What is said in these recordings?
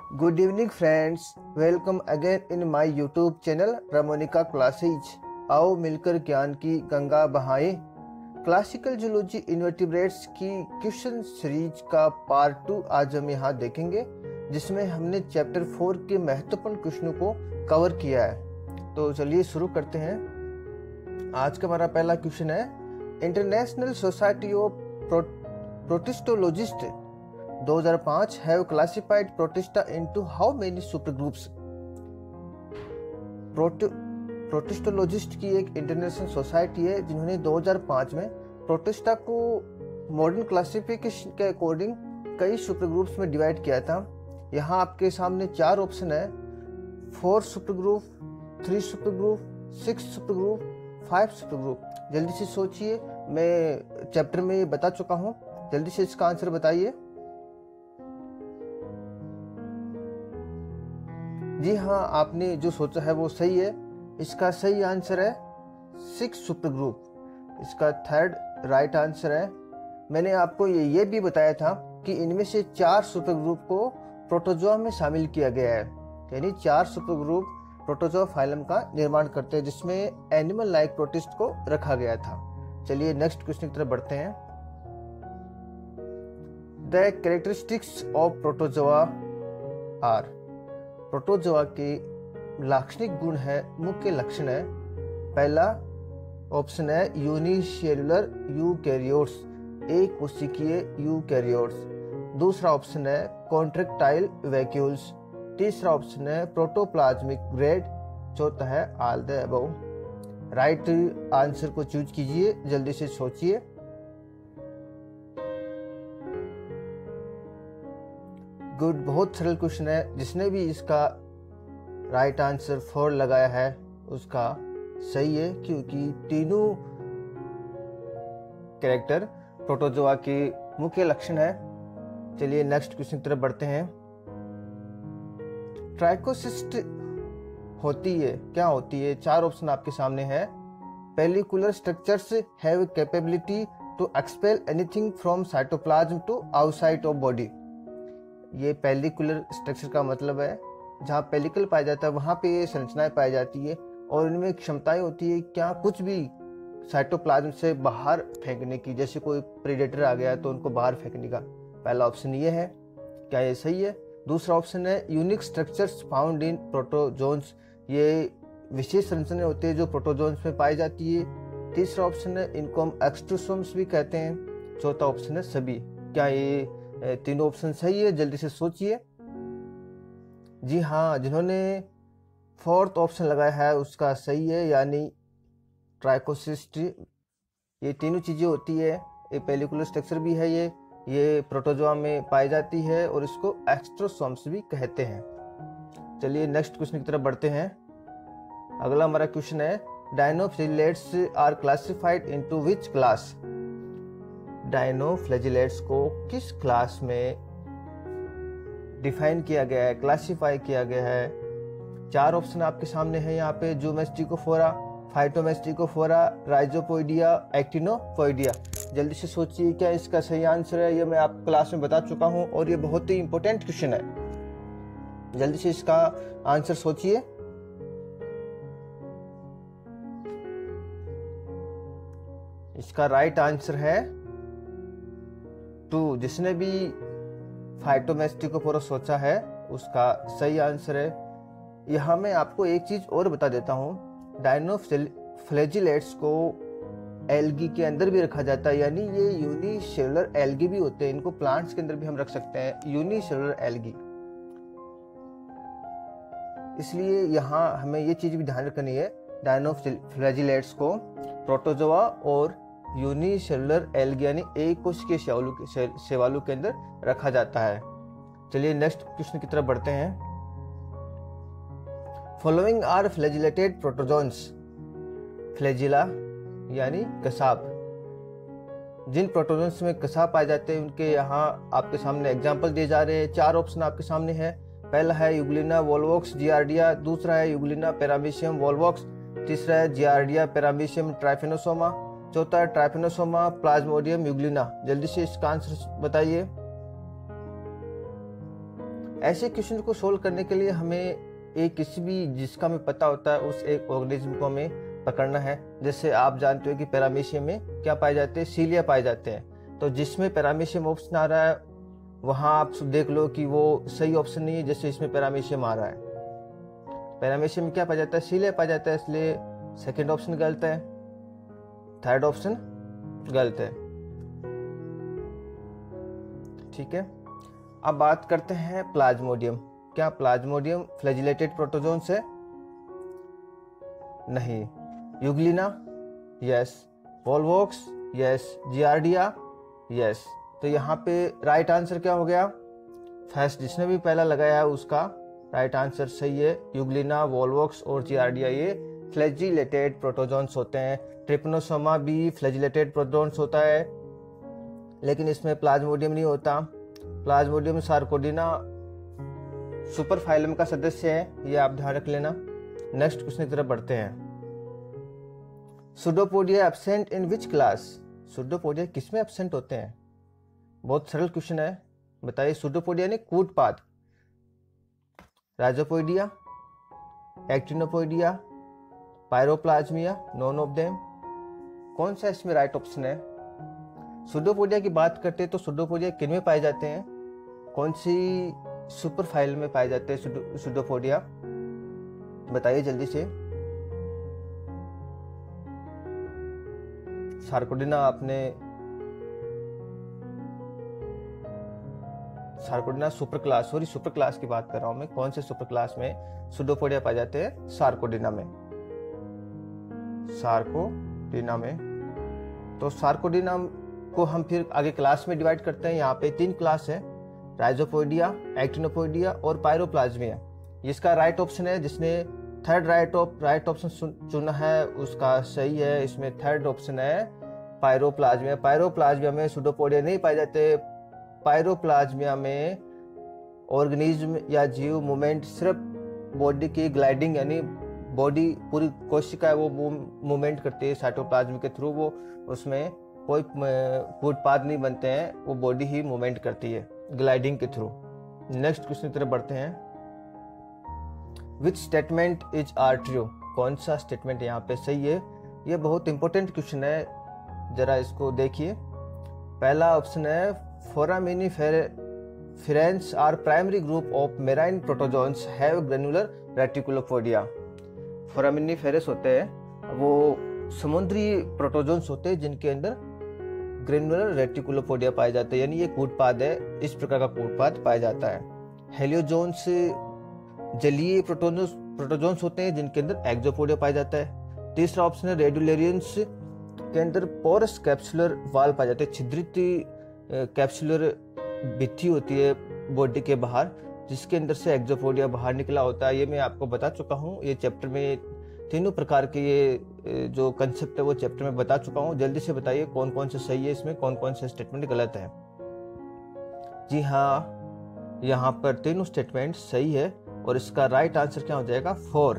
Good evening friends, welcome again in my YouTube channel Ramonika classes. आओ मिलकर ज्ञान की गंगा बहाएं। क्लासिकल जूलॉजी इनवर्टिब्रेट्स की क्वेश्चन सीरीज का पार्ट 2 आज हम यहाँ देखेंगे, जिसमें हमने चैप्टर 4 के महत्वपूर्ण क्वेश्चनों को कवर किया है। तो चलिए शुरू करते हैं। आज का हमारा पहला क्वेश्चन है, international society of protistologist 2005 have classified Protista into how many supergroups? Protistologist की एक इंटरनेशनल सोसाइटी है जिन्होंने 2005 में प्रोटिस्टा को मॉडर्न क्लासिफिकेशन के अकॉर्डिंग कई सुपर ग्रुप्स में डिवाइड किया था। यहाँ आपके सामने 4 ऑप्शन है, 4 super group, 3 super group, 6 super group, 5 super group. जल्दी से सोचिए, मैं चैप्टर में बता चुका हूँ, जल्दी से इसका आंसर बताइए। जी हाँ, आपने जो सोचा है वो सही है। इसका सही आंसर है 6 सुपर ग्रुप। इसका थर्ड राइट आंसर है। मैंने आपको ये भी बताया था कि इनमें से 4 सुपर ग्रुप को प्रोटोजोआ में शामिल किया गया है, यानी 4 सुपर ग्रुप प्रोटोजोआ फाइलम का निर्माण करते हैं, जिसमें एनिमल लाइक प्रोटिस्ट को रखा गया था। चलिए नेक्स्ट क्वेश्चन की तरफ बढ़ते हैं। The characteristics of protozoa are. Protozoa के लाक्षणिक गुण है, मुख्य लक्षण है। पहला ऑप्शन है यूनिसेल्युलर यूकैरियोट्स, एक कोशिकीय यूकैरियोट्स। दूसरा ऑप्शन है कॉन्ट्रैक्टाइल वैक्यूल्स। तीसरा ऑप्शन है प्रोटोप्लाज्मिक ग्रेड। चौथा है all the above. Right answer को चूज कीजिए, जल्दी से सोचिए। गुड, बहुत सरल क्वेश्चन है। जिसने भी इसका राइट आंसर 4 लगाया है उसका सही है, क्योंकि तीनों कैरेक्टर प्रोटोजोआ के मुख्य लक्षण है। चलिए नेक्स्ट क्वेश्चन की तरफ बढ़ते हैं। ट्राइकोसिस्ट होती है, क्या होती है? 4 ऑप्शन आपके सामने है। Pellicular structures have capability to expel anything from cytoplasm to outside of body. ये पेलिकुलर स्ट्रक्चर का मतलब है जहाँ पेलिकल पाया जाता है वहाँ पे ये संरचनाएं पाई जाती है, और इनमें क्षमताएं होती है क्या कुछ भी साइटोप्लाज्म से बाहर फेंकने की। जैसे कोई प्रेडेटर आ गया तो उनको बाहर फेंकने का। पहला ऑप्शन ये है, क्या ये सही है? दूसरा ऑप्शन है unique structures found in protozoans, ये विशेष संरचनाएं होती है जो प्रोटोजोन्स में पाई जाती है। तीसरा ऑप्शन है इनको हम एक्सट्रोसोम्स भी कहते हैं। चौथा ऑप्शन है सभी। क्या ये तीनों ऑप्शन सही है? जल्दी से सोचिए। जी हाँ, जिन्होंने 4th ऑप्शन लगाया है उसका सही है, यानी ट्राइकोसिस्ट। ये तीनों चीजें होती है, ये पेलिकुलर स्ट्रक्चर भी है, ये प्रोटोजोआ में पाई जाती है, और इसको एक्स्ट्रोसोम्स भी कहते हैं। चलिए नेक्स्ट क्वेश्चन की तरफ बढ़ते हैं। अगला हमारा क्वेश्चन है, dinoflagellates are classified into which class? Dinoflagellates को किस क्लास में डिफाइन किया गया है, क्लासिफाई किया गया है? 4 ऑप्शन आपके सामने है यहाँ पे, जूमेस्टिकोफोरा, फाइटोमेस्टिकोफोरा, राइजोपोइडिया, एक्टिनोपोइडिया। जल्दी से सोचिए, क्या इसका सही आंसर है? ये मैं आपको क्लास में बता चुका हूँ और ये बहुत ही इंपॉर्टेंट क्वेश्चन है। जल्दी से इसका आंसर सोचिए। इसका राइट आंसर है 2। जिसने भी फाइटोमेस्टिकोफोरा सोचा है उसका सही आंसर है। यहाँ मैं आपको एक चीज और बता देता हूँ, डायनोफ्लेजिलेट्स को एल्गी के अंदर भी रखा जाता है, यानी ये यूनिसेलुलर एल्गी भी होते हैं। इनको प्लांट्स के अंदर भी हम रख सकते हैं, यूनिसेलुलर एल्गी। इसलिए यहाँ हमें ये चीज भी ध्यान रखनी है, डायनोफ्लेजिलेट्स को प्रोटोजोआ और यूनिसेलुलर एल्गी यानी एक कोशिकीय शैवालों के अंदर रखा जाता है। चलिए नेक्स्ट क्वेश्चन की तरफ बढ़ते हैं। Following are flagellated protozoans. Flagella यानी कसाब। जिन प्रोटोजोन्स में कसाब पाए जाते हैं उनके यहाँ आपके सामने एग्जाम्पल दिए जा रहे हैं। 4 ऑप्शन आपके सामने है। पहला है यूग्लिना वोल्वोक्स जियार्डिया, दूसरा है यूग्लिना पैरामीशियम वोल्वोक्स, तीसरा है जियार्डिया पैरामीशियम ट्राइफेनोसोमा, चौथा है ट्राइफेनोसोमा प्लाज्मोडियम यूग्लिना। जल्दी से इसका आंसर बताइए। ऐसे क्वेश्चन को सोल्व करने के लिए हमें एक किसी भी जिसका हमें पता होता है उस एक ऑर्गेनिज्म को हमें पकड़ना है। जैसे आप जानते हो कि पैरामीशियम में क्या पाए जाते हैं, सीलिया पाए जाते हैं। तो जिसमें पैरामीशियम ऑप्शन आ रहा है वहां आप देख लो कि वो सही ऑप्शन नहीं है। जैसे इसमें पैरामीशियम आ रहा है, पैरामीशियम में क्या पाया जाता है, सीलिया पाया जाता है, इसलिए सेकंड ऑप्शन गलत है, थर्ड ऑप्शन गलत है। ठीक है, अब बात करते हैं प्लाज्मोडियम। क्या प्लाज्मोडियम फ्लैजिलेटेड प्रोटोजोन्स है? नहीं। Euglena? Yes. Volvox? Yes. Giardia? Yes. तो यहाँ पे राइट आंसर क्या हो गया? फर्स्ट जिसने भी पहला लगाया है उसका राइट आंसर सही है। यूग्लिना, वोल्वोक्स और जियार्डिया ये फ्लैजिलेटेड प्रोटोजोन्स होते हैं। ट्रिपनोसोमा भी फ्लैजिलेटेड प्रोटोजोन्स होता है, लेकिन इसमें प्लाज्मोडियम नहीं होता। प्लाज्मोडियम सार्कोडिना सुपर फाइलम का सदस्य है, ये आप ध्यान रख लेना। नेक्स्ट क्वेश्चन की तरफ बढ़ते हैं। Pseudopodia absent in which class? Pseudopodia किसमें एब्सेंट होते हैं? बहुत सरल क्वेश्चन है, बताइए। सुडोपोडिया ने कूटपाद, राइजोपोइडिया, एक्टिनोपोइडिया, पायरोप्लाज्मिया, नॉन ऑफ देम। कौन सा इसमें राइट ऑप्शन है? सुडोपोडिया की बात करते हैं तो सुडोपोडिया किन में पाए जाते हैं, कौन सी सुपर फाइल में पाए जाते हैं सुडोपोडिया? बताइए जल्दी से। सार्कोडिना, आपने sarcodina super class, sorry super class की बात कर रहा हूं मैं। कौन से सुपर क्लास में सुडोपोडिया पाए जाते हैं? सार्कोडिना में, सार्कोडिना में। तो सार्कोडिना को हम फिर आगे क्लास में डिवाइड करते हैं। यहाँ पे 3 क्लास है, राइजोपोइडिया, एक्टिनोपोइडिया और पायरोप्लाज्मिया। इसका राइट ऑप्शन है, जिसने थर्ड राइट ऑप्शन चुना है उसका सही है। इसमें थर्ड ऑप्शन है पायरोप्लाज्मिया। पायरोप्लाज्मिया में सुडोपोडिया नहीं पाए जाते। पायरोप्लाज्मिया में ऑर्गेनिज्म या जीव मूवमेंट सिर्फ बॉडी की ग्लाइडिंग, यानी बॉडी पूरी कोशिका है वो मूवमेंट करती है साइटोप्लाज्म के थ्रू। वो उसमें कोई उत्पाद नहीं बनते हैं, वो बॉडी ही मूवमेंट करती है ग्लाइडिंग के थ्रू। नेक्स्ट क्वेश्चन की तरफ बढ़ते हैं। Which statement is are true? कौन सा स्टेटमेंट यहाँ पे सही है? ये बहुत इंपॉर्टेंट क्वेश्चन है, जरा इसको देखिए। पहला ऑप्शन है foraminiferans are primary group of marine protozoans have granular reticulopodia. Foraminiferans होते हैं वो समुद्री प्रोटोजोन्स होते हैं जिनके अंदर ग्रेनुलर रेटिकुलोपोडिया पाए जाते हैं, यानी ये कूटपाद है, इस प्रकार का कूटपाद पाया जाता है। हेलियोजोन्स जलीय प्रोटोजोन्स होते हैं जिनके अंदर एक्सोपोडिया पाया जाता है। तीसरा ऑप्शन है रेडुलेरियंस के अंदर पोरस कैप्सुलर वाल पाए जाते हैं, छिद्रित कैप्सुलर भित्ति होती है बॉडी के बाहर, जिसके अंदर से एक्सोपोडिया बाहर निकला होता है। ये मैं आपको बता चुका हूँ, ये चैप्टर में तीनों प्रकार के ये जो कंसेप्ट है वो चैप्टर में बता चुका हूँ। जल्दी से बताइए कौन कौन से सही है, इसमें कौन कौन से स्टेटमेंट गलत है। जी हाँ, यहाँ पर तीनों स्टेटमेंट सही है और इसका राइट आंसर क्या हो जाएगा? 4।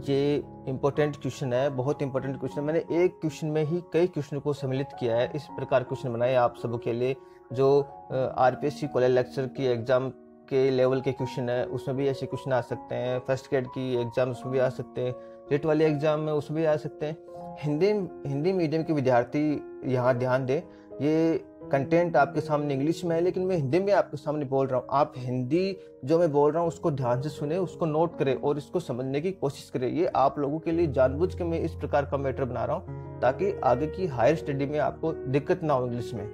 ये इंपॉर्टेंट क्वेश्चन है, बहुत इंपॉर्टेंट क्वेश्चन। मैंने एक क्वेश्चन में ही कई क्वेश्चन को सम्मिलित किया है, इस प्रकार क्वेश्चन बनाए आप सबों के लिए। जो आरपीएससी कॉलेज लेक्चर की एग्जाम के लेवल के क्वेश्चन है उसमें भी ऐसे क्वेश्चन आ सकते हैं। फर्स्ट ग्रेड की एग्जाम उसमें भी आ सकते हैं, रेट वाले एग्जाम में उसमें भी आ सकते हैं। हिंदी मीडियम के विद्यार्थी यहाँ ध्यान दें, ये कंटेंट आपके सामने इंग्लिश में है लेकिन मैं हिंदी में आपके सामने बोल रहा हूँ। आप हिंदी जो मैं बोल रहा हूँ उसको ध्यान से सुने, उसको नोट करें और इसको समझने की कोशिश करें। ये आप लोगों के लिए जानबूझ के मैं इस प्रकार का मैटर बना रहा हूँ ताकि आगे की हायर स्टडी में आपको दिक्कत ना हो इंग्लिश में।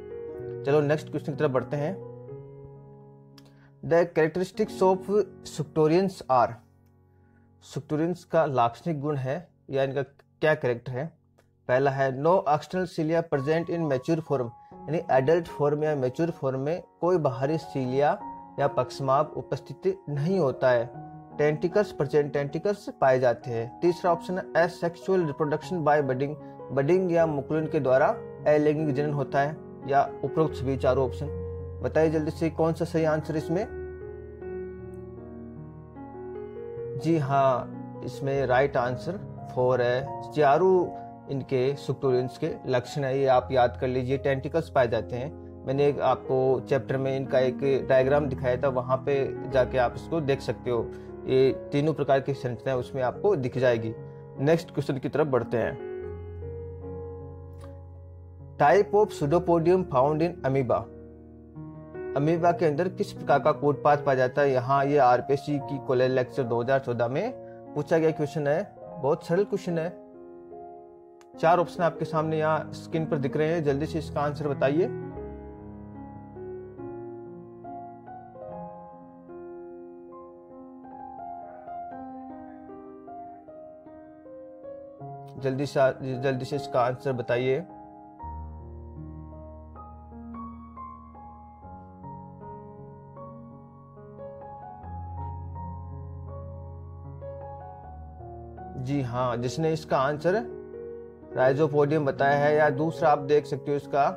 चलो नेक्स्ट क्वेश्चन की तरफ बढ़ते हैं। The characteristics of suctorians are. Suctorians का लाक्षणिक गुण है या इनका क्या कैरेक्टर है? पहला है no external cilia present in mature form, यानी एडल्ट फॉर्म या मैच्योर फॉर्म में कोई बाहरी सीलिया या पक्षमाप उपस्थित नहीं होता है। टेंटिकल्स प्रेजेंट, टेंटिकल्स पाए जाते हैं। तीसरा ऑप्शन है asexual reproduction by budding, budding या मुकुलन के द्वारा अलैंगिक जनन होता है, या उपरोक्त सभी चारों ऑप्शन। बताइए जल्दी से कौन सा सही आंसर इसमें? जी हाँ, इसमें राइट आंसर 4 है। चारों इनके सुक्टोरियंस के लक्षण है, ये आप याद कर लीजिए। टेंटिकल्स पाए जाते हैं, मैंने एक आपको चैप्टर में इनका एक डायग्राम दिखाया था, वहां पे जाके आप इसको देख सकते हो। ये तीनों प्रकार की संरचना उसमें आपको दिख जाएगी। नेक्स्ट क्वेश्चन की तरफ बढ़ते हैं। Type of pseudopodium found in amoeba. Amoeba के अंदर किस प्रकार का कोट पाथ पाया जाता है? यहाँ ये आरपीएससी की कॉलेज लेक्चर 2014 में पूछा गया क्वेश्चन है। बहुत सरल क्वेश्चन है। 4 ऑप्शन आपके सामने यहाँ स्क्रीन पर दिख रहे हैं, जल्दी से इसका आंसर बताइए। जल्दी से इसका आंसर बताइए। जी हाँ, जिसने इसका आंसर राइजोपोडियम बताया है, या दूसरा आप देख सकते हो इसका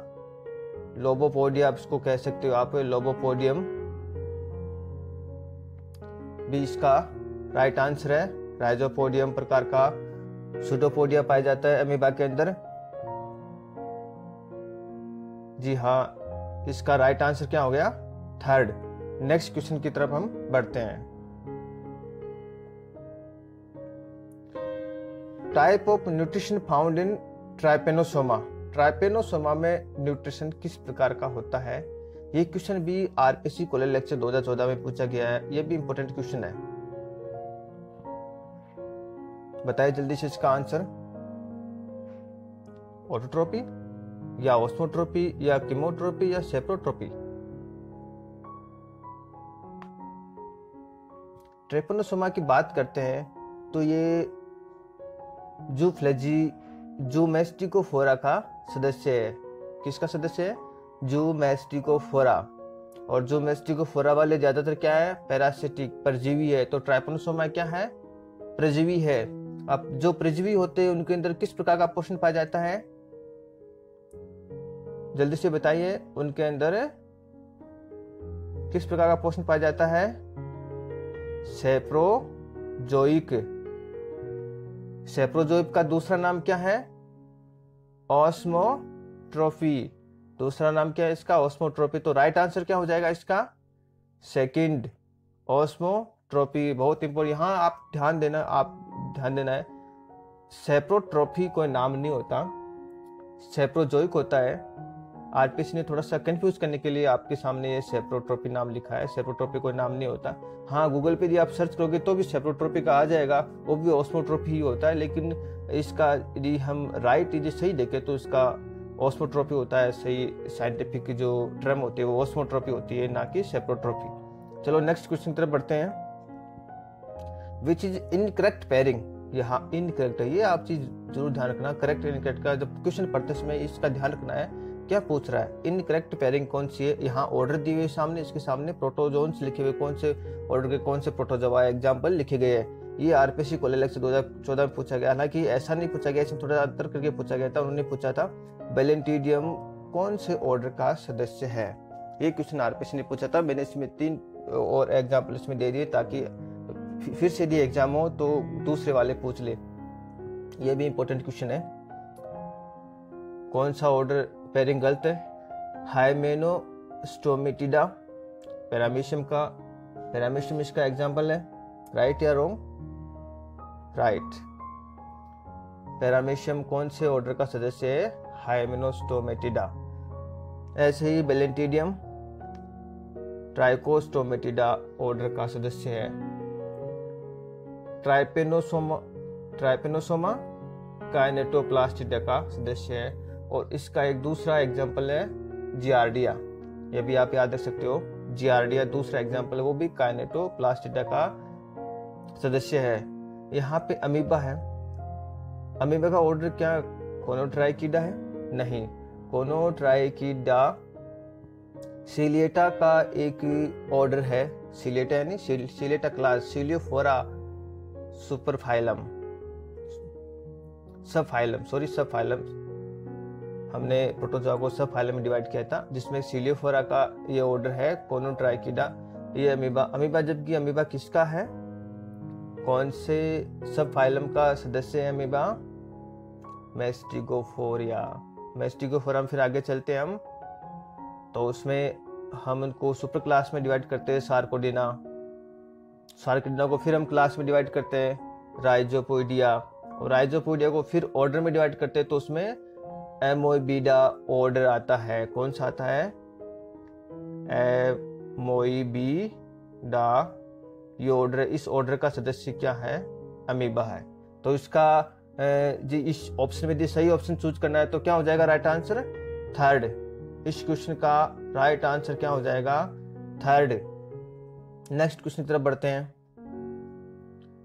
लोबोपोडिया, आप इसको कह सकते हो आप लोबोपोडियम भी इसका राइट आंसर है। राइजोपोडियम प्रकार का सुडोपोडिया पाया जाता है अमीबा के अंदर। जी हाँ, इसका राइट आंसर क्या हो गया? थर्ड। नेक्स्ट क्वेश्चन की तरफ हम बढ़ते हैं। Type of nutrition found in Trypanosoma. Trypanosoma में न्यूट्रिशन किस प्रकार का होता है? ये क्वेश्चन भी आरपीएससी कॉलेज लेक्चर 2014 में पूछा गया है। ये भी इंपॉर्टेंट क्वेश्चन है। बताइए जल्दी से इसका आंसर। ऑटोट्रोपी या ऑस्मोट्रोपी या कीमोट्रोपी या सेप्रोट्रोपी? ट्राइपेनोसोमा की बात करते हैं तो ये जूमेस्टिकोफोरा का सदस्य है। किसका सदस्य है? जूमेस्टिकोफोरा। और जूमेस्टिकोफोरा वाले ज्यादातर क्या है? पैरासिटिक, परजीवी है। तो ट्राइपेनोसोमा क्या है? परजीवी है। अब जो परजीवी होते हैं उनके अंदर किस प्रकार का पोषण पाया जाता है? जल्दी से बताइए, उनके अंदर किस प्रकार का पोषण पाया जाता है? सेप्रोजोइक। सेप्रोजोइक का दूसरा नाम क्या है? ऑस्मोट्रोफी। दूसरा नाम क्या है इसका? ऑस्मोट्रोफी। तो राइट आंसर क्या हो जाएगा इसका? सेकंड, ऑस्मोट्रोफी। बहुत इंपॉर्टेंट, यहाँ आप ध्यान देना है। सेप्रोट्रोफी कोई नाम नहीं होता, सेप्रोजोइक होता है। आरपीएससी ने थोड़ा सा कंफ्यूज करने के लिए आपके सामने ये सेप्रोट्रोफी नाम लिखा है। सेप्रोट्रोफी कोई नाम नहीं होता। हाँ, गूगल पे यदि आप सर्च करोगे तो भी सेप्रोट्रोफी का आ जाएगा, वो भी ऑस्मोट्रोफी ही होता है। लेकिन इसका यदि हम यदि सही देखें तो इसका ऑस्मोट्रोफी होता है। सही साइंटिफिक जो टर्म होती है वो ऑस्मोट्रोफी होती है, ना कि सेप्रोट्रोफी। चलो नेक्स्ट क्वेश्चन की तरफ बढ़ते हैं। Which is incorrect pairing. यहाँ इनकरेक्ट है, ये आप चीज जरूर ध्यान रखना। करेक्ट इनकरेक्ट का जब क्वेश्चन पढ़ते समय इसका ध्यान रखना है। क्या पूछ रहा है? इनकरेक्ट पेयरिंग कौन सी है? यहाँ ऑर्डर दिए हुए सामने, इसके सामने प्रोटोजोन्स लिखे हुए, कौन से ऑर्डर के कौन से प्रोटोजोआ एग्जाम्पल लिखे गए हैं। ये आरपीएससी कॉलेज लेक्चर 2014 में पूछा गया। हालांकि ऐसा नहीं पूछा गया, इसमें थोड़ा अंतर करके पूछा गया था। उन्होंने पूछा था बेलेंटिडियम कौन से ऑर्डर का सदस्य है। ये क्वेश्चन आरपीएससी ने पूछा था। मैंने इसमें 3 और एग्जाम्पल इसमें दे दिए ताकि फिर से यदि एग्जाम हो तो दूसरे वाले पूछ ले। ये भी इंपॉर्टेंट क्वेश्चन है। कौन सा ऑर्डर पेयरिंग गलत है? हाइमेनोस्टोमेटिडा पैरामीशियम इसका एग्जाम्पल है। राइट या रॉन्ग? राइट। पैरामीशियम कौन से ऑर्डर का सदस्य है? हाइमेनोस्टोमेटिडा। ऐसे ही बेलेंटिडियम ट्राइकोस्टोमेटिडा ऑर्डर का सदस्य है। ट्राइपेनोसोमा काइनेटोप्लास्टिडा का सदस्य है। और इसका एक दूसरा एग्जाम्पल है जियार्डिया। ये भी आप याद रख सकते हो। जियार्डिया दूसरा एग्जाम्पल है, वो भी काइनेटोप्लास्टिडा का सदस्य है। यहाँ पे अमीबा है। अमीबा का ऑर्डर क्या कोनोट्राइकीडा है? नहीं, कोनोट्राइकीडा सिलिएटा का एक ऑर्डर है। सिलिएटा यानी सिलिएटा क्लास, सिलियोफोरा सुपरफाइलम, सबफाइलम। हमने प्रोटोजोआ को सबफाइलम में डिवाइड किया था, जिसमें सिलियोफोरा का ये ऑर्डर है कोनोट्राइकीडा। ये अमीबा जबकि अमीबा किसका है? कौन से सबफाइलम का सदस्य है अमीबा? मैस्टिगोफोरिया। मैस्टिगोफोरा। फिर आगे चलते हैं हम। तो उसमें हम उनको सुपर क्लास में डिवाइड करते हैं, सार्कोडिना को फिर हम क्लास में डिवाइड करते हैं, राइजोपोइडिया, और राइजोपोइडिया को फिर ऑर्डर में डिवाइड करते हैं, तो उसमें एमोइबिडा ऑर्डर आता है। कौन सा आता है? एमोइबिडा, ये ऑर्डर, इस ऑर्डर का सदस्य क्या है? अमीबा है। तो इसका जी इस ऑप्शन में सही ऑप्शन चूज करना है, तो क्या हो जाएगा राइट आंसर? थर्ड। इस क्वेश्चन का राइट आंसर क्या हो जाएगा? थर्ड। नेक्स्ट क्वेश्चन की तरफ बढ़ते हैं।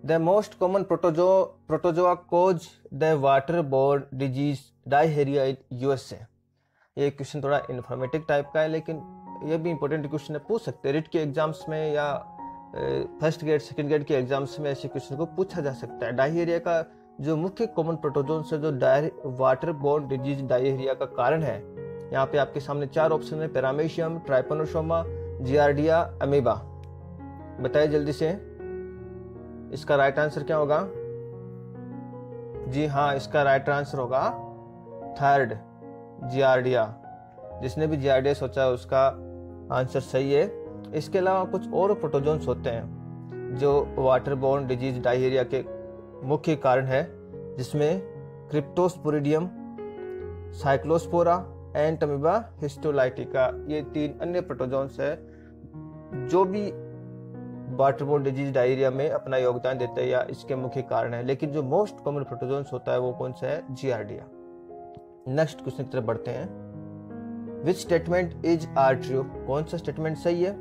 The most common protozoa cause the water borne disease diarrhoea in USA. ये क्वेश्चन थोड़ा इन्फॉर्मेटिव टाइप का है, लेकिन ये भी इंपॉर्टेंट क्वेश्चन है, पूछ सकते हैं रिट के एग्जाम्स में या फर्स्ट ग्रेड सेकंड ग्रेड के एग्जाम्स में ऐसे क्वेश्चन को पूछा जा सकता है। डायरिया का जो मुख्य कॉमन प्रोटोजोन से जो वाटर बोर्न डिजीज डायरिया का कारण है, यहाँ पे आपके सामने 4 ऑप्शन है, पैरामीशियम, ट्राइपेनोसोमा, जियार्डिया, अमीबा। बताइए जल्दी से, इसका राइट आंसर क्या होगा? जी हाँ, इसका राइट आंसर होगा थर्ड, जियार्डिया। जिसने भी जियार्डिया सोचा है उसका आंसर सही है। इसके अलावा कुछ और प्रोटोजोन्स होते हैं जो वाटर बोर्न डिजीज डायरिया के मुख्य कारण है, जिसमें क्रिप्टोस्पोरिडियम, साइक्लोस्पोरा, एंटमीबा हिस्टोलाइटिका, ये 3 अन्य प्रोटोजोन्स है जो भी वाटर बोर्न डिजीज डायरिया में अपना योगदान देते हैं या इसके मुख्य कारण है। लेकिन जो मोस्ट कॉमन प्रोटोजोन्स होता है वो कौन सा है? जियार्डिया। नेक्स्ट क्वेश्चन की तरफ बढ़ते हैं। Which statement is are true? कौन सा स्टेटमेंट सही है?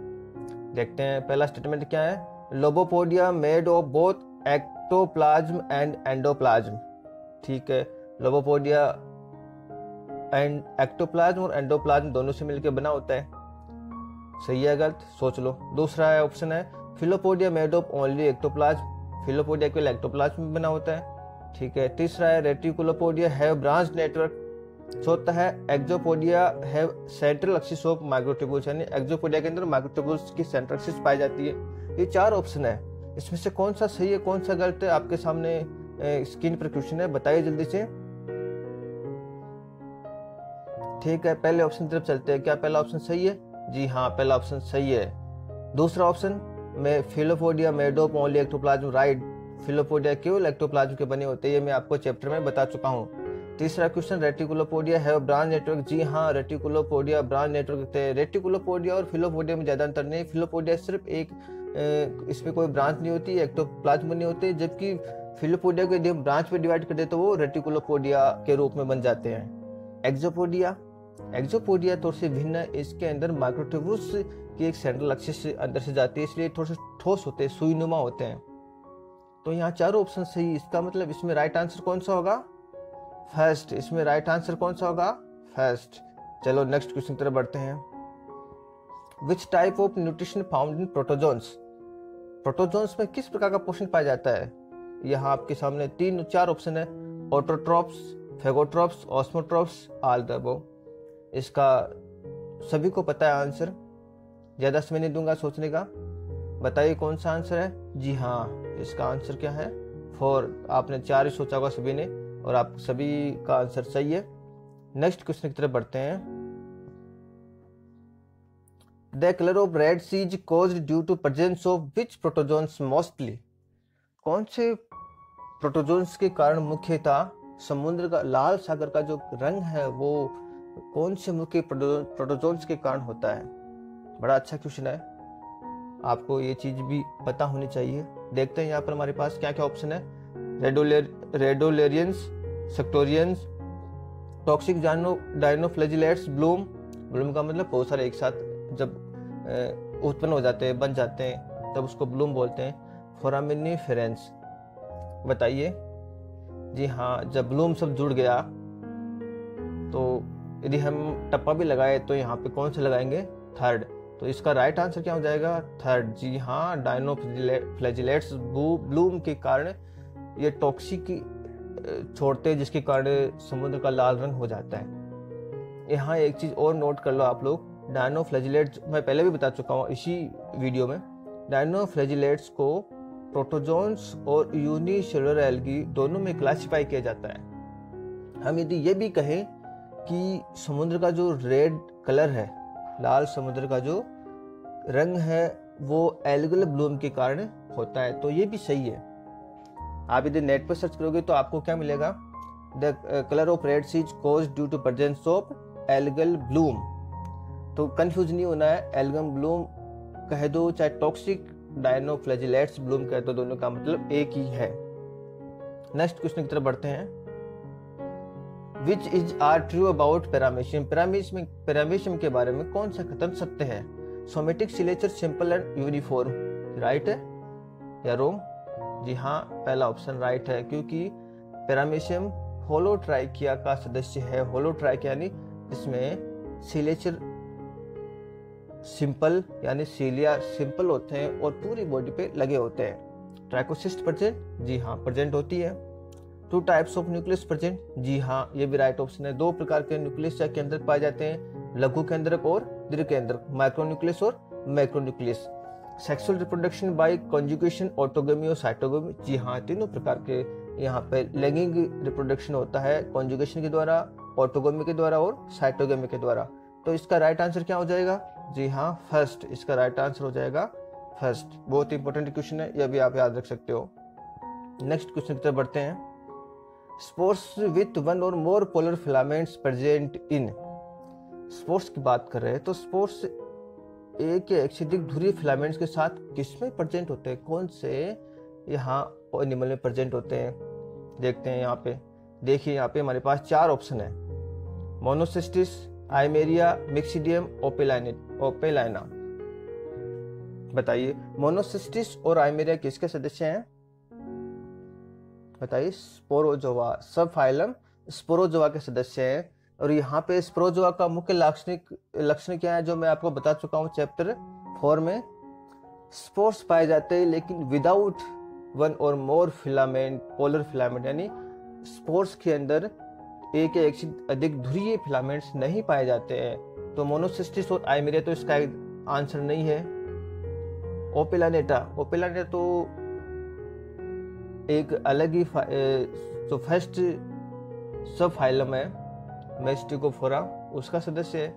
देखते हैं। पहला स्टेटमेंट क्या है? Lobopodia made of both ectoplasm and endoplasm. ठीक है, लोबोपोडिया एंड एक्टोप्लाज्म और एंडोप्लाज्म दोनों से मिलकर बना होता है। सही है गलत? सोच लो। दूसरा है ऑप्शन है filopodia made of only ectoplasm. Filopodia केवल एक्टोप्लाज्म में बना होता है। ठीक है। तीसरा है रेटिकुलोपोडिया हैव ब्रांच नेटवर्क। चौथा है axopodia have central axis of microtubules, यानी एक्सोपोडिया के अंदर माइक्रोट्यूब्यूल्स की सेंट्रल एक्सिस पाई जाती है। ये 4 ऑप्शन है, इसमें से कौन सा सही है कौन सा गलत है आपके सामने स्क्रीन पर क्वेश्चन है, बताइए जल्दी से। ठीक है, पहले ऑप्शन की तरफ चलते हैं। क्या पहला ऑप्शन सही है? जी हाँ, पहला ऑप्शन सही है। दूसरा ऑप्शन में filopodia made of only ectoplasm, right. Filopodia केवल एक्टोप्लाज्म के बने होते हैं, ये मैं आपको चैप्टर में बता चुका हूँ। तीसरा क्वेश्चन रेटिकुलोपोडिया हैव ब्रांच नेटवर्क। जी हाँ, रेटिकुलोपोडिया ब्रांच नेटवर्क होते हैं। रेटिकुलोपोडिया और फिलोपोडिया में ज्यादा अंतर नहीं। फिलोपोडिया सिर्फ एक इसमें कोई ब्रांच नहीं होती, एक्टोप्लाज्म नहीं होते, जबकि फिलोपोडिया को यदि हम ब्रांच में डिवाइड कर दे तो वो रेटिकुलोपोडिया के रूप में बन जाते हैं। एक्सोपोडिया थोड़ी सी भिन्न है, इसके अंदर माइक्रोट्यूब्यूल्स की एक सेंट्रल एक्सिस अंदर से जाती है, इसलिए थोड़े से ठोस होते हैं, सुईनुमा होते हैं। तो यहाँ 4 ऑप्शन सही, इसका मतलब इसमें राइट आंसर कौन सा होगा? फर्स्ट। इसमें राइट आंसर कौन सा होगा? फर्स्ट। चलो नेक्स्ट क्वेश्चन की तरफ बढ़ते हैं। Which type of nutrition found in protozoans? Protozoans में किस प्रकार का पोषण पाया जाता है? यहाँ आपके सामने 3-4 ऑप्शन है, ऑटोट्रोप्स, फेगोट्रोप्स, ऑस्मोट्रोप्स, ऑल द अबव। इसका सभी को पता है आंसर, ज्यादा समय नहीं दूंगा सोचने का। बताइए कौन सा आंसर है? जी हाँ, इसका आंसर क्या है? 4। आपने 4 ही सोचा होगा सभी ने, और आप सभी का आंसर सही है। नेक्स्ट क्वेश्चन की तरफ बढ़ते हैं। The colour of red sea is caused due to presence of which protozoans mostly? कौन से प्रोटोजोन्स के कारण मुख्यतः समुद्र का, लाल सागर का जो रंग है वो कौन से मुख्य प्रोटोजोन्स के कारण होता है? बड़ा अच्छा क्वेश्चन है, आपको ये चीज भी पता होनी चाहिए। देखते हैं यहाँ पर हमारे पास क्या क्या ऑप्शन है। रेडोलेरियंस, सेक्टोरियंस, टॉक्सिक डायनोफ्लैजिलेट्स, ब्लूम का मतलब बहुत सारे एक साथ जब उत्पन्न हो जाते हैं, बन जाते हैं, तब उसको ब्लूम बोलते हैं। फोरामिनिफेरेंस, बताइए। जी हाँ, जब ब्लूम सब जुड़ गया तो यदि हम टप्पा भी लगाए तो यहाँ पे कौन से लगाएंगे? थर्ड। तो इसका राइट आंसर क्या हो जाएगा? थर्ड। जी हाँ, डायनोफ्लैजिलेट्स ब्लूम के कारण ये टॉक्सिक छोड़ते हैं, जिसके कारण समुद्र का लाल रंग हो जाता है। यहाँ एक चीज और नोट कर लो आप लोग, डायनोफ्लैजिलेट्स मैं पहले भी बता चुका हूँ इसी वीडियो में। डायनोफ्लैजिलेट्स को प्रोटोजोन्स और यूनिसेलुलर एल्गी दोनों में क्लासिफाई किया जाता है। हम यदि ये भी कहें कि समुद्र का जो रेड कलर है लाल समुद्र का जो रंग है वो एल्गल ब्लूम के कारण होता है। तो ये भी सही है। आप यदि नेट पर सर्च करोगे तो आपको क्या मिलेगा, the colour of red sea is caused due to presence of algal bloom. तो कंफ्यूज नहीं होना है, एल्गल ब्लूम कह दो चाहे टॉक्सिक डायनोफ्लैजिलेट्स ब्लूम कह दो, दोनों का मतलब एक ही है। नेक्स्ट क्वेश्चन की तरफ बढ़ते हैं। Which is are true about paramecium. Paramecium के बारे में कौन सा कथन सत्य है? Somatic ciliature simple and uniform, right है या रॉन्ग? जी हाँ, पहला ऑप्शन राइट है, क्योंकि पैरामीशियम होलोट्राइकिया का सदस्य है। होलोट्राइकिया यानी इसमें सिलेचर सिंपल यानी सीलिया सिंपल होते हैं और पूरी बॉडी पे लगे होते हैं। ट्राइकोसिस्ट प्रेजेंट, जी हाँ प्रेजेंट होती है। 2 टाइप्स ऑफ न्यूक्लियस प्रेजेंट, जी हाँ ये भी राइट ऑप्शन है। 2 प्रकार के न्यूक्लियस के अंदर पाए जाते हैं, लघु केंद्रक और दीर्घ केंद्रक, माइक्रोन्यूक्लियस और macronucleus. Sexual reproduction by conjugation, autogamy और साइटोगमी, जी हाँ तीनों प्रकार के यहाँ पे लैंगिक रिप्रोडक्शन होता है, कॉन्जुगेशन के द्वारा, ऑटोगमी के द्वारा और साइटोगमी के द्वारा। तो इसका राइट आंसर क्या हो जाएगा? जी हाँ फर्स्ट, इसका राइट आंसर हो जाएगा फर्स्ट। बहुत इंपॉर्टेंट क्वेश्चन है, यह भी आप याद रख सकते हो। नेक्स्ट क्वेश्चन की तरफ बढ़ते हैं। स्पोर्स विथ 1 और more polar filaments present in. Spores की बात कर रहे हैं तो स्पोर्स एक या एक से अधिक ध्रुवीय फिलामेंट्स के साथ किसमें प्रेजेंट होते हैं? कौन से यहाँ एनिमल में प्रेजेंट होते हैं? देखते हैं यहाँ पे। देखिए यहाँ पे हमारे पास 4 ऑप्शन है, मोनोसिस्टिस, आइमेरिया, मिक्सिडियम, ओपेलाइना। बताइए मोनोसिस्टिस और आइमेरिया किसके सदस्य हैं? बताइए। स्पोरोजोआ, सब फाइलम स्पोरोजोआ के सदस्य हैं। और यहाँ पे स्पोरोजोआ का मुख्य लक्षण क्या है, जो मैं आपको बता चुका हूँ चैप्टर 4 में। स्पोर्स पाए जाते हैं लेकिन विदाउट 1 और मोर फिलामेंट, पोलर फिलामेंट, यानी स्पोर्स के अंदर एक या एक से अधिक ध्रुवीय फिलामेंट्स नहीं पाए जाते हैं। तो मोनोसिस्टिस और आइमेरिया तो इसका आंसर नहीं है। ओपेलानेटा तो एक अलग ही जो फर्स्ट सब फाइलम है मेस्टिकोफोरा, उसका सदस्य है।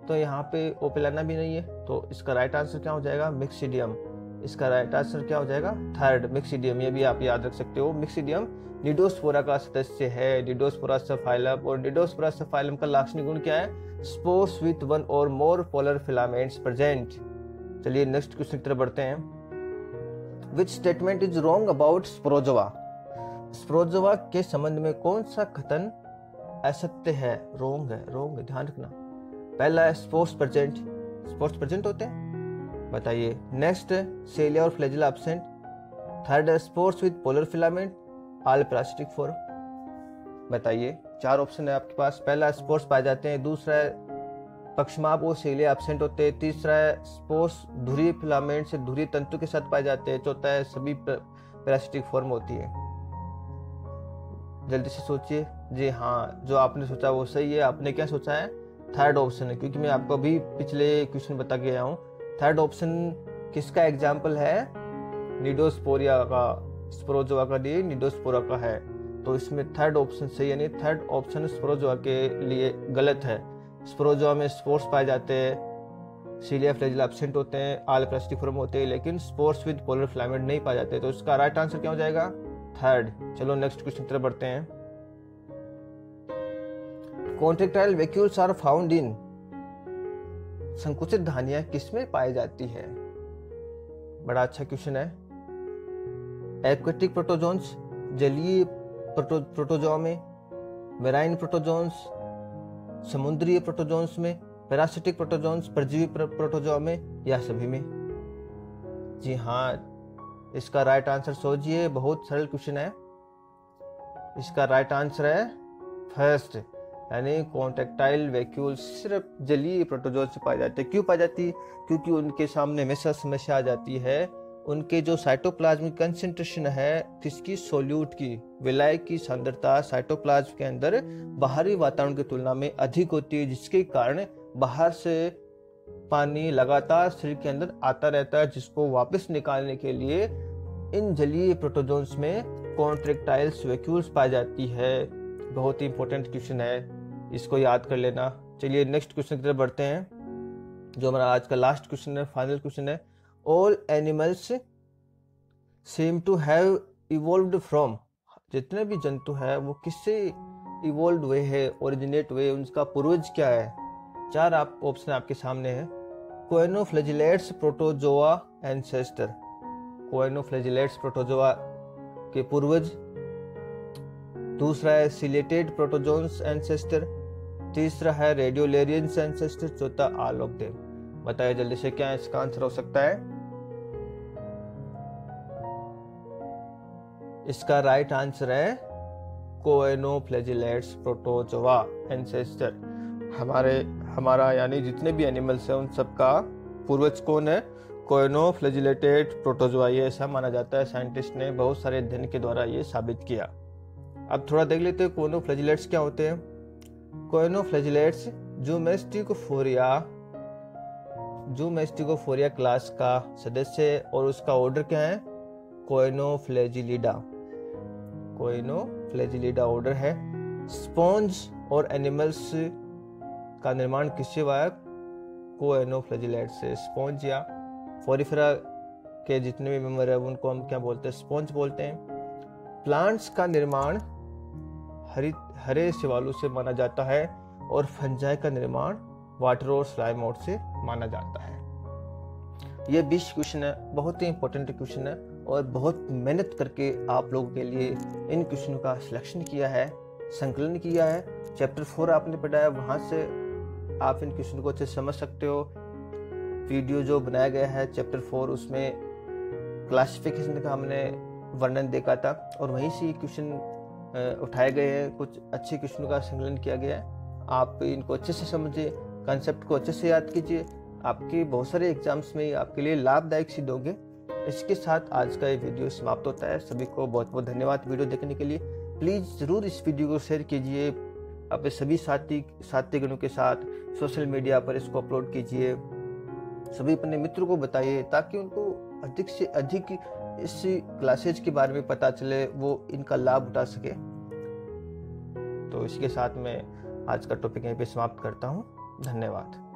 तो यहाँ पे ओपेलाना भी नहीं है। तो इसका राइट आंसर क्या हो जाएगा? मिक्सिडियम। इसका राइट आंसर क्या हो जाएगा? थर्ड, मिक्सिडियम। ये भी आप याद रख सकते हो। मिक्सिडियम निडोस्पोरा का सदस्य है, निडोस्पोरा सब फाइलम। और निडोस्पोरा सब फाइलम का लाक्षणिक गुण क्या है? स्पोर्स विथ 1 और मोर पोलर फिलामेंट्स प्रेजेंट। चलिए नेक्स्ट क्वेश्चन की तरफ बढ़ते हैं। Which statement is wrong about Sporozoa? Sporozoa के संबंध में कौन सा कथन असत्य है, रोंग है, ध्यान रखना। पहला है स्पोर्स प्रेजेंट होते हैं, बताइए। नेक्स्ट सेलिया और फ्लैजिला एब्सेंट। थर्ड है spores with polar filament, all plastic form. बताइए। 4 ऑप्शन है आपके पास। पहला स्पोर्स पाए जाते हैं, दूसरा है पक्षमाप और सेलिया एब्सेंट होते हैं, तीसरा है स्पोर्स ध्रुवीय फिलामेंट से ध्रुवीय तंतु के साथ पाए जाते हैं, चौथा है सभी पैरासिटिक फॉर्म होती है। जल्दी से सोचिए। जी हाँ, जो आपने सोचा वो सही है। आपने क्या सोचा है? थर्ड ऑप्शन है, क्योंकि मैं आपको अभी पिछले क्वेश्चन बता के आया हूँ। थर्ड ऑप्शन किसका एग्जाम्पल है? निडोस्पोरिया का, स्पोरोजोआ का लिए निडोस्पोरा का है। तो इसमें थर्ड ऑप्शन सही, यानी थर्ड ऑप्शन स्पोरोजोआ के लिए गलत है। स्पोरोजोआ में स्पोर्स पाए जाते हैं, सीलिया फ्लैजिला एब्सेंट होते हैं, ऑल प्लास्टिक फॉर्म होते हैं, लेकिन स्पोर्स विद पोलर फिलामेंट नहीं पाए जाते। तो इसका राइट आंसर क्या हो जाएगा? थर्ड। चलो नेक्स्ट क्वेश्चन की तरफ बढ़ते हैं। Contractile vacuoles are found in. संकुचित धानियां किसमें पाई जाती है? बड़ा अच्छा क्वेश्चन है। एक्वेटिक प्रोटोजोन्स, जलीय प्रोटोजोआ में, मेराइन प्रोटोजोन्स, समुद्री प्रोटोजोन्स में, पैरासिटिक प्रोटोजोन्स, परजीवी प्रोटोजोआ में, या सभी में? जी हाँ, इसका राइट आंसर सोचिए। बहुत सरल क्वेश्चन है। इसका राइट आंसर है फर्स्ट, यानी कॉन्ट्रैक्टाइल वैक्यूल सिर्फ जलीय प्रोटोजोआ से पाई जाती है। क्यों पाई जाती है? क्योंकि उनके सामने हमेशा समस्या आ जाती है, उनके जो साइटोप्लाज्मिक कंसंट्रेशन है किसकी? सोल्यूट की, विलाय की सांद्रता साइटोप्लाज्म के अंदर बाहरी वातावरण की तुलना में अधिक होती है, जिसके कारण बाहर से पानी लगातार शरीर के अंदर आता रहता है, जिसको वापस निकालने के लिए इन जलीय प्रोटोजोन्स में कॉन्ट्रैक्टाइल्स वैक्यूल्स पाई जाती है। बहुत ही इंपॉर्टेंट क्वेश्चन है, इसको याद कर लेना। चलिए नेक्स्ट क्वेश्चन की तरफ बढ़ते हैं। जो हमारा आज का लास्ट क्वेश्चन है, फाइनल क्वेश्चन है, all animals same to have evolved from, जितने भी जंतु है वो किससे इवॉल्व हुए हैं, ओरिजिनेट हुए, उनका पूर्वज क्या है। 4 आप ऑप्शन आपके सामने है। कोएनोफ्लैजिलेट्स प्रोटोजोआ एंसेस्टर, कोएनोफ्लैजिलेट्स प्रोटोजोआ के पूर्वज। दूसरा है सिलेटेड प्रोटोजोन्स एंसेस्टर। तीसरा है रेडियोलेरियंस एंसेस्टर। चौथा ऑल ऑफ देम। बताइए जल्दी से क्या इसका आंसर हो सकता है। इसका राइट आंसर है कोएनोफ्लैजिलेट्स प्रोटोजोआ एंसेस्टर। हमारा यानी जितने भी एनिमल्स हैं उन सब का पूर्वज कौन है, कोएनोफ्लैजिलेटेड प्रोटोजोआ। ये ऐसा माना जाता है, साइंटिस्ट ने बहुत सारे अध्ययन के द्वारा ये साबित किया। अब थोड़ा देख लेते हैं कोएनोफ्लैजिलेट्स क्या होते हैं। कोएनोफ्लैजिलेट्स जूमेस्टिकोफोरिया क्लास का सदस्य है और उसका ऑर्डर क्या है, कोएनोफ्लैजिलिडा। कोएनोफ्लैजिलिडा ऑर्डर है। स्पॉन्ज और एनिमल्स का निर्माण किससे हुआ है, कोएनोफ्लैजिलेट से। स्पॉन्ज या फोरिफेरा के जितने भी मेंबर है उनको हम क्या बोलते हैं, स्पॉन्ज बोलते हैं। प्लांट्स का निर्माण हरे शैवालों से माना जाता है और फंजाई का निर्माण वाटर और स्लाइम मोड से माना जाता है। ये 20 क्वेश्चन है, बहुत ही इंपॉर्टेंट क्वेश्चन है और बहुत मेहनत करके आप लोगों के लिए इन क्वेश्चनों का सिलेक्शन किया है, संकलन किया है। चैप्टर 4 आपने पढ़ा है, वहाँ से आप इन क्वेश्चन को अच्छे से समझ सकते हो। वीडियो जो बनाया गया है चैप्टर 4 उसमें क्लासिफिकेशन का हमने वर्णन देखा था और वहीं से क्वेश्चन उठाए गए हैं। कुछ अच्छे क्वेश्चनों का संकलन किया गया है। आप इनको अच्छे से समझिए, कंसेप्ट को अच्छे से याद कीजिए, आपके बहुत सारे एग्जाम्स में आपके लिए लाभदायक सिद्ध होंगे। इसके साथ आज का ये वीडियो समाप्त होता है। सभी को बहुत बहुत धन्यवाद वीडियो देखने के लिए। प्लीज़ ज़रूर इस वीडियो को शेयर कीजिए अपने सभी साथीगणों के साथ, सोशल मीडिया पर इसको अपलोड कीजिए, सभी अपने मित्रों को बताइए ताकि उनको अधिक से अधिक इस क्लासेज के बारे में पता चले, वो इनका लाभ उठा सके। तो इसके साथ मैं आज का टॉपिक यहीं पे समाप्त करता हूँ। धन्यवाद।